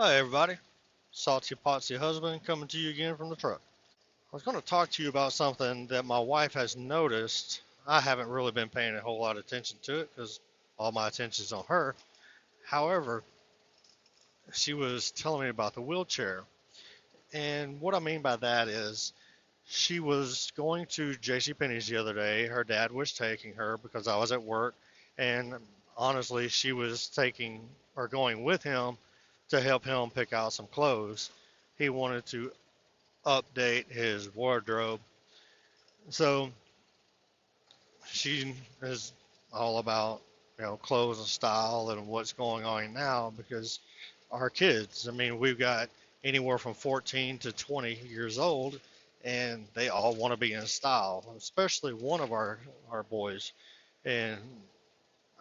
Hi, everybody. Salty Potsy husband coming to you again from the truck. I was going to talk to you about something that my wife has noticed. I haven't really been paying a whole lot of attention to it because all my attention's on her. However, she was telling me about the wheelchair. And what I mean by that is she was going to JCPenney's the other day. Her dad was taking her because I was at work. And honestly, she was taking or going with him to help him pick out some clothes. He wanted to update his wardrobe. So she is all about, clothes and style and what's going on now because our kids, I mean, we've got anywhere from 14 to 20 years old and they all want to be in style, especially one of our boys. And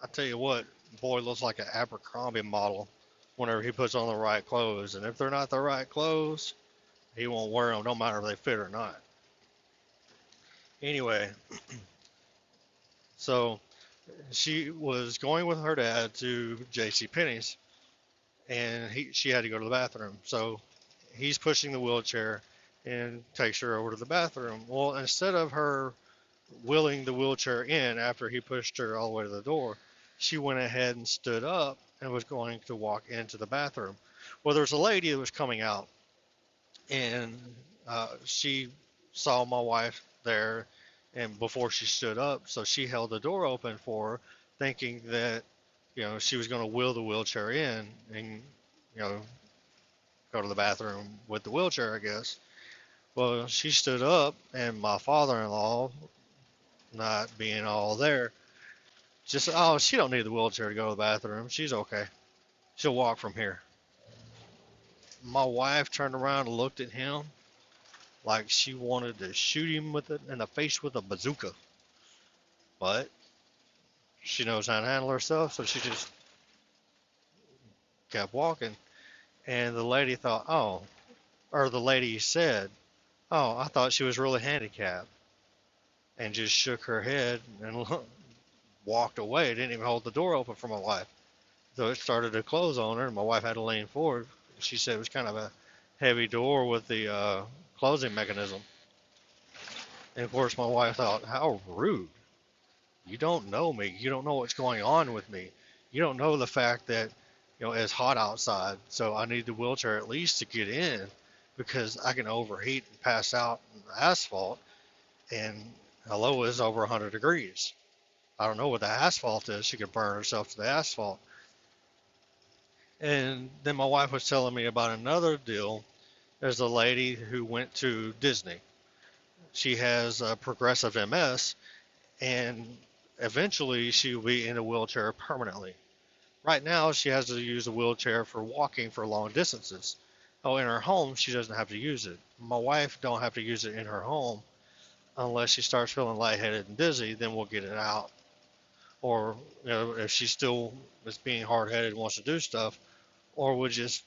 I tell you what, boy looks like an Abercrombie model whenever he puts on the right clothes. And if they're not the right clothes, he won't wear them, no matter if they fit or not. Anyway, so she was going with her dad to J.C. Penney's, and she had to go to the bathroom. So he's pushing the wheelchair and takes her over to the bathroom. Well, instead of her wheeling the wheelchair in after he pushed her all the way to the door, she went ahead and stood up and was going to walk into the bathroom. Well, there was a lady that was coming out, and she saw my wife there, and before she stood up, so she held the door open for her, thinking that she was going to wheel the wheelchair in and you know go to the bathroom with the wheelchair, I guess. Well, she stood up, and my father-in-law, not being all there, just oh, she don't need the wheelchair to go to the bathroom. She's okay. She'll walk from here. My wife turned around and looked at him like she wanted to shoot him with it in the face with a bazooka. But she knows how to handle herself, so she just kept walking. And the lady thought, oh, or the lady said, oh, I thought she was really handicapped, and just shook her head and walked away. Didn't even hold the door open for my wife. So it started to close on her, and my wife had to lean forward. She said it was kind of a heavy door with the closing mechanism. And of course, my wife thought, how rude. You don't know me. You don't know what's going on with me. You don't know the fact that, it's hot outside, so I need the wheelchair at least to get in because I can overheat and pass out in the asphalt. And hello, it's over 100 degrees. I don't know what the asphalt is. She could burn herself to the asphalt. And then my wife was telling me about another deal. There's a lady who went to Disney. She has progressive MS, and eventually she will be in a wheelchair permanently. Right now, she has to use a wheelchair for walking for long distances. Oh, in her home, she doesn't have to use it. My wife don't have to use it in her home unless she starts feeling lightheaded and dizzy. Then we'll get it out. Or if she still is being hard-headed and wants to do stuff, or we'll just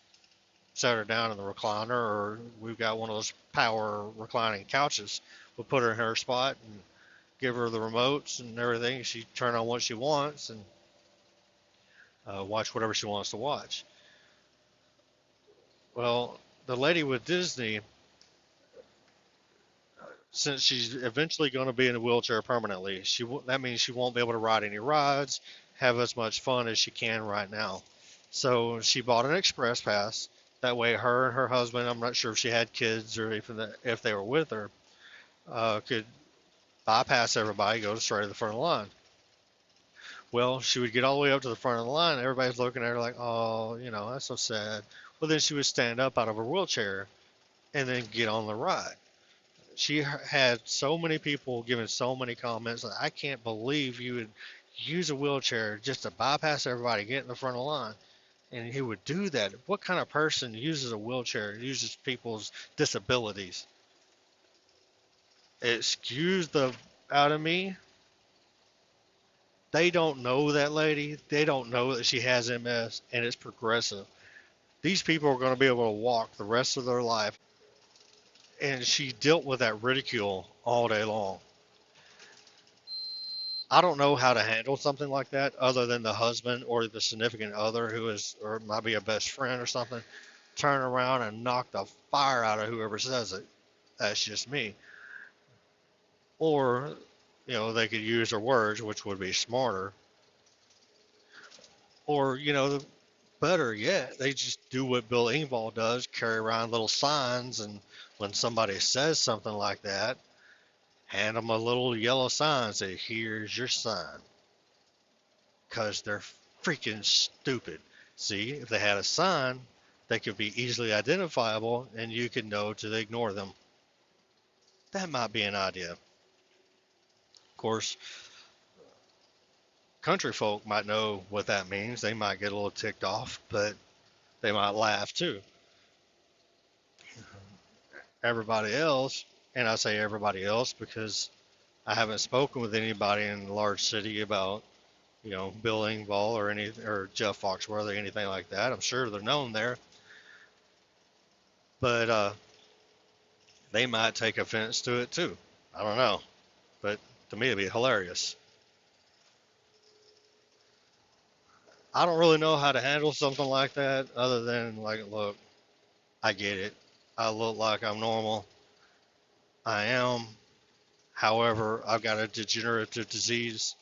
set her down in the recliner, or we've got one of those power reclining couches. We'll put her in her spot and give her the remotes and everything. She turn on what she wants and watch whatever she wants to watch. Well, the lady with Disney, since she's eventually going to be in a wheelchair permanently, that means she won't be able to ride any rides, have as much fun as she can right now. So she bought an express pass. That way, her and her husband, I'm not sure if she had kids or if they were with her, could bypass everybody, go straight to the front of the line. Well, she would get all the way up to the front of the line. Everybody's looking at her like, oh, that's so sad. Well, then she would stand up out of her wheelchair and then get on the ride. She had so many people giving so many comments that I can't believe you would use a wheelchair just to bypass everybody, get in the front of the line. And he would do that. What kind of person uses a wheelchair, uses people's disabilities? Excuse the out of me. They don't know that lady. They don't know that she has MS and it's progressive. These people are going to be able to walk the rest of their life. And she dealt with that ridicule all day long. I don't know how to handle something like that other than the husband or the significant other who is, or might be a best friend or something. turn around and knock the fire out of whoever says it. That's just me. Or, they could use their words, which would be smarter. Or, better yet, they just do what Bill Engvall does, carry around little signs, and when somebody says something like that, hand them a little yellow sign and say, "Here's your sign." Because they're freaking stupid. See, if they had a sign, they could be easily identifiable and you could know to ignore them. That might be an idea. Of course, country folk might know what that means. They might get a little ticked off, but they might laugh too. Everybody else, and I say everybody else because I haven't spoken with anybody in a large city about, Bill Engvall or Jeff Foxworthy or anything like that. I'm sure they're known there, but they might take offense to it too. I don't know, but to me it'd be hilarious. I don't really know how to handle something like that other than like, look, I get it. I look like I'm normal. I am. However, I've got a degenerative disease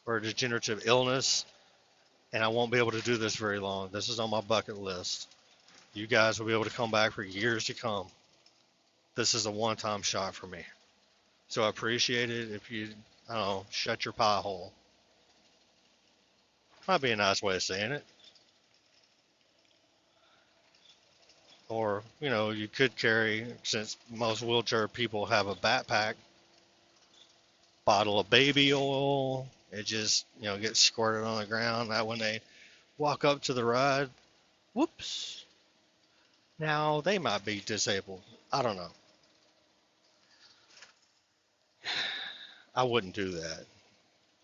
or a degenerative illness, and I won't be able to do this very long. This is on my bucket list. You guys will be able to come back for years to come. This is a one-time shot for me. So I appreciate it if you, I don't know, shut your pie hole. Might be a nice way of saying it. Or, you could carry, since most wheelchair people have a backpack, bottle of baby oil. It just, gets squirted on the ground. That when they walk up to the ride, whoops, now they might be disabled. I don't know. I wouldn't do that.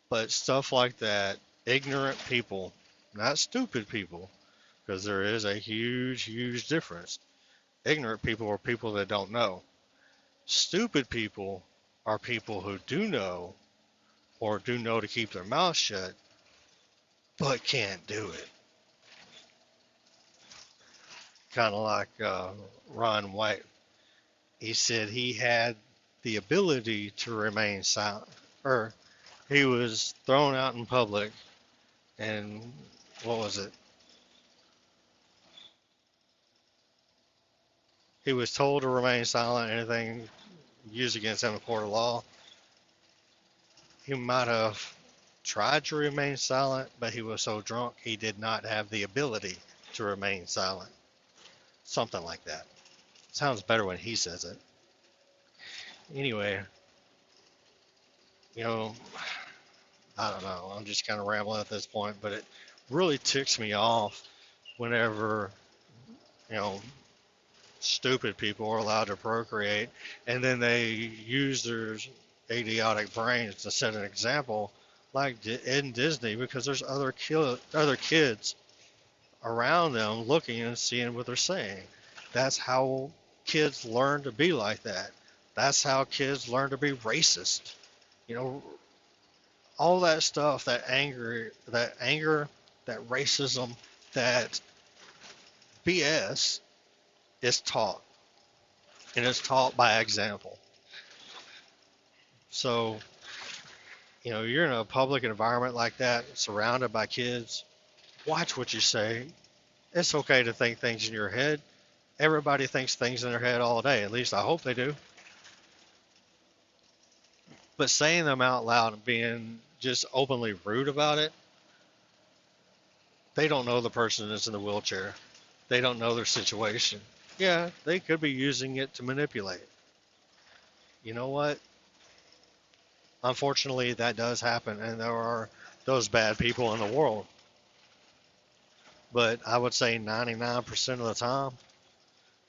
But stuff like that, ignorant people, not stupid people, because there is a huge, huge difference. Ignorant people are people that don't know. Stupid people are people who do know or do know to keep their mouth shut, but can't do it. Kind of like Ron White. He said he had the ability to remain silent, or he was thrown out in public, and what was it? He was told to remain silent. Anything used against him in court of law, he might have tried to remain silent, but he was so drunk he did not have the ability to remain silent. Something like that. Sounds better when he says it. Anyway, you know, I don't know. I'm just kind of rambling at this point, but it really ticks me off whenever, you know, stupid people are allowed to procreate and then they use their idiotic brains to set an example like in Disney because there's other kids around them looking and seeing what they're saying. That's how kids learn to be like that. That's how kids learn to be racist. You know, all that stuff, that anger, that racism, that BS is taught, and it's taught by example. So, you're in a public environment like that, surrounded by kids. Watch what you say. It's okay to think things in your head. Everybody thinks things in their head all day. At least I hope they do. But saying them out loud and being just openly rude about it, they don't know the person that's in the wheelchair. They don't know their situation. Yeah, they could be using it to manipulate. You know what? Unfortunately, that does happen, and there are those bad people in the world. But I would say 99% of the time,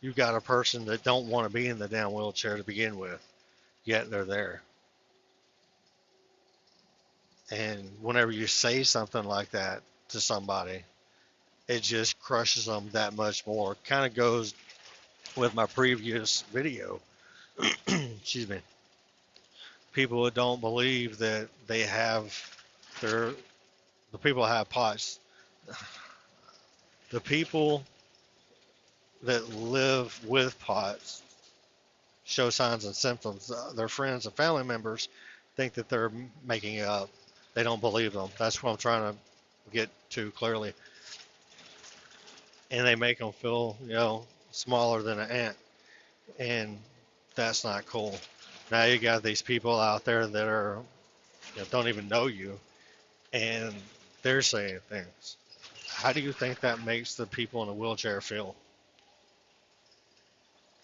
you've got a person that don't want to be in the damn wheelchair to begin with, yet they're there. And whenever you say something like that to somebody, it just crushes them that much more. Kind of goes with my previous video. Excuse me. People that don't believe that they have their, the people that have POTS, the people that live with POTS show signs and symptoms. Their friends and family members think that they're making it up. They don't believe them. That's what I'm trying to get to clearly. And they make them feel, smaller than an ant. And that's not cool. Now you got these people out there that are, don't even know you, and they're saying things. How do you think that makes the people in a wheelchair feel?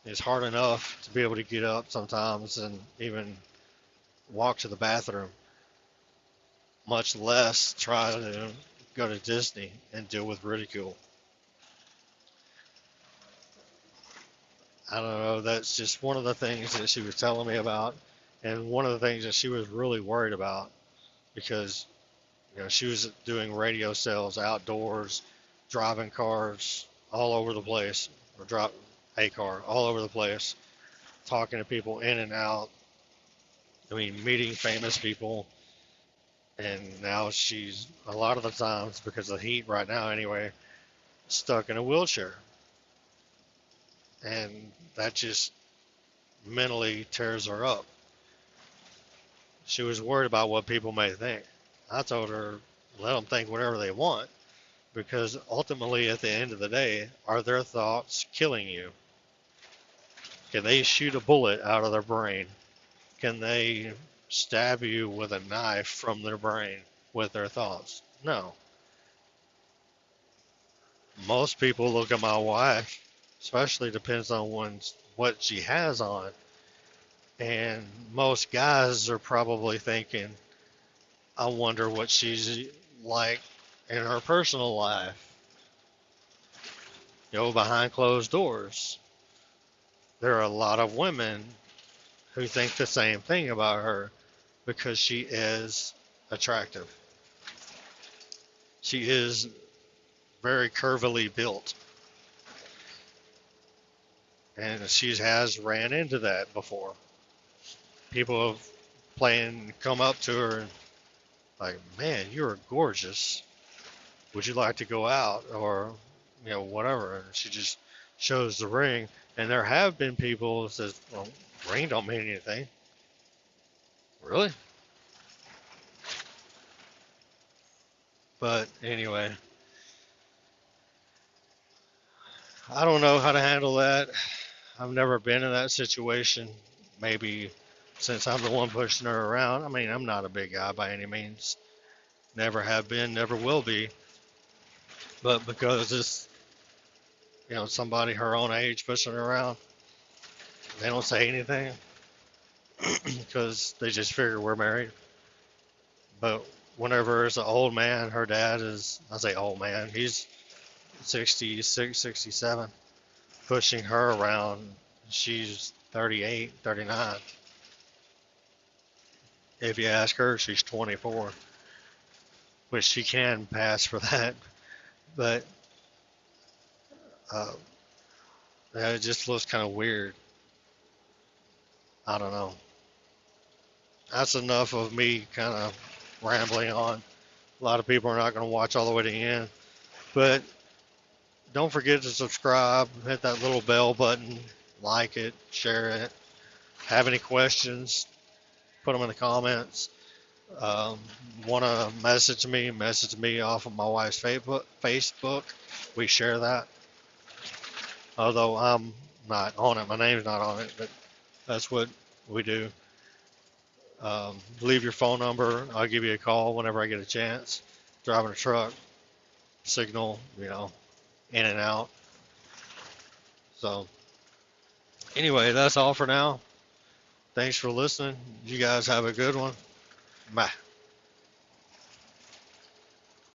It's hard enough to be able to get up sometimes and even walk to the bathroom, much less try to go to Disney and deal with ridicule. I don't know. That's just one of the things that she was telling me about, and one of the things that she was really worried about because she was doing radio sales outdoors, driving cars all over the place, or drop a car all over the place, talking to people in and out. I mean, meeting famous people, and now she's a lot of the times because of the heat right now anyway, stuck in a wheelchair, and that just mentally tears her up. She was worried about what people may think. I told her, let them think whatever they want, because ultimately, at the end of the day, are their thoughts killing you? Can they shoot a bullet out of their brain? Can they stab you with a knife from their brain with their thoughts? No. Most people look at my wife, especially depends on what she has on, and most guys are probably thinking, I wonder what she's like in her personal life, behind closed doors. There are a lot of women who think the same thing about her because she is attractive. She is very curvily built. And she has ran into that before. People have come up to her and like, man, you're gorgeous. Would you like to go out? Or, whatever. And she just shows the ring. And there have been people who says, well, ring don't mean anything. Really? But anyway, I don't know how to handle that. I've never been in that situation. Maybe since I'm the one pushing her around. I mean, I'm not a big guy by any means. Never have been, never will be. But because it's, somebody her own age pushing her around, they don't say anything because they just figure we're married. But whenever it's an old man, her dad is, I say old man, he's 66, 67, pushing her around. She's 38, 39. If you ask her, she's 24, which she can pass for that. But uh, it just looks kind of weird. I don't know. That's enough of me kind of rambling on. A lot of people are not going to watch all the way to the end. But don't forget to subscribe, hit that little bell button, like it, share it. Have any questions, put them in the comments. Want to message me off of my wife's Facebook. We share that. Although I'm not on it, my name's not on it, but that's what we do. Leave your phone number. I'll give you a call whenever I get a chance. Driving a truck, signal, in and out. So anyway, that's all for now. Thanks for listening. You guys have a good one. Bye.